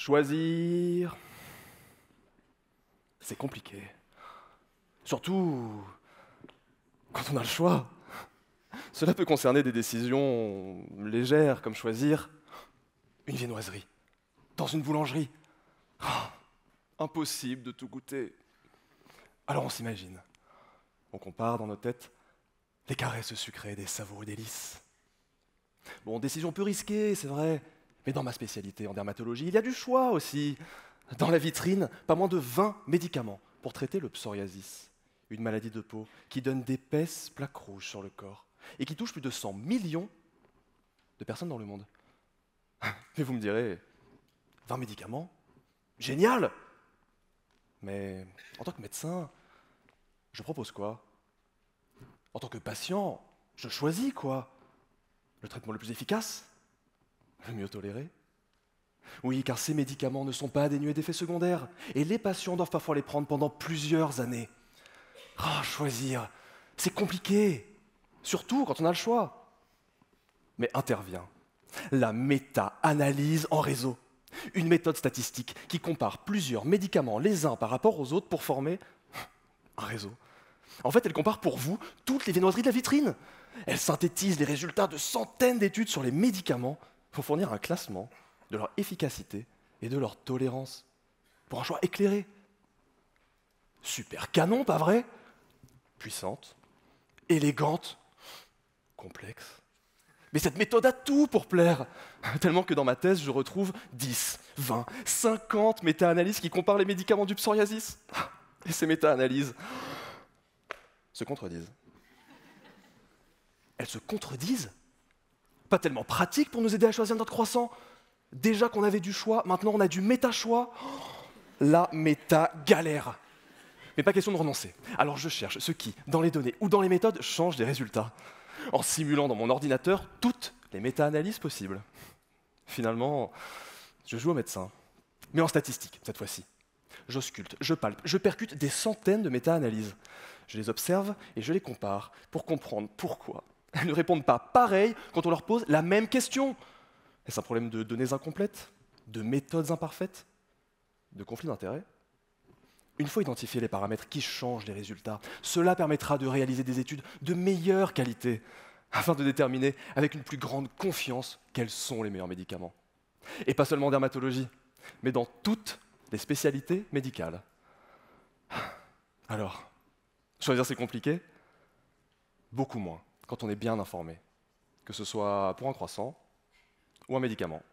Choisir, c'est compliqué. Surtout quand on a le choix. Cela peut concerner des décisions légères, comme choisir une viennoiserie dans une boulangerie. Ah, impossible de tout goûter. Alors on s'imagine, on compare dans nos têtes les caresses sucrées des savoureux délices. Bon, décision peu risquée, c'est vrai, mais dans ma spécialité en dermatologie, il y a du choix aussi. Dans la vitrine, pas moins de 20 médicaments pour traiter le psoriasis, une maladie de peau qui donne d'épaisses plaques rouges sur le corps et qui touche plus de 100 millions de personnes dans le monde. Mais vous me direz, 20 médicaments? Génial! Mais en tant que médecin, je propose quoi? En tant que patient, je choisis quoi? Le traitement le plus efficace? Le mieux toléré? Oui, car ces médicaments ne sont pas dénués d'effets secondaires, et les patients doivent parfois les prendre pendant plusieurs années. Ah, choisir, c'est compliqué, surtout quand on a le choix. Mais intervient la méta-analyse en réseau, une méthode statistique qui compare plusieurs médicaments les uns par rapport aux autres pour former un réseau. En fait, elle compare pour vous toutes les viennoiseries de la vitrine. Elle synthétise les résultats de centaines d'études sur les médicaments pour fournir un classement de leur efficacité et de leur tolérance, pour un choix éclairé. Super canon, pas vrai? Puissante, élégante, complexe. Mais cette méthode a tout pour plaire, tellement que dans ma thèse, je retrouve 10, 20, 50 méta-analyses qui comparent les médicaments du psoriasis. Et ces méta-analyses se contredisent. Elles se contredisent? Pas tellement pratiques pour nous aider à choisir notre croissant. Déjà qu'on avait du choix, maintenant on a du méta-choix. La méta-galère. Mais pas question de renoncer. Alors je cherche ce qui, dans les données ou dans les méthodes, change des résultats, en simulant dans mon ordinateur toutes les méta-analyses possibles. Finalement, je joue au médecin, mais en statistique cette fois-ci. J'ausculte, je palpe, je percute des centaines de méta-analyses. Je les observe et je les compare pour comprendre pourquoi elles ne répondent pas pareil quand on leur pose la même question. Est-ce un problème de données incomplètes, de méthodes imparfaites, de conflits d'intérêts? Une fois identifiés les paramètres qui changent les résultats, cela permettra de réaliser des études de meilleure qualité afin de déterminer avec une plus grande confiance quels sont les meilleurs médicaments. Et pas seulement en dermatologie, mais dans toutes les spécialités médicales. Alors, choisir c'est compliqué? Beaucoup moins quand on est bien informé, que ce soit pour un croissant ou un médicament.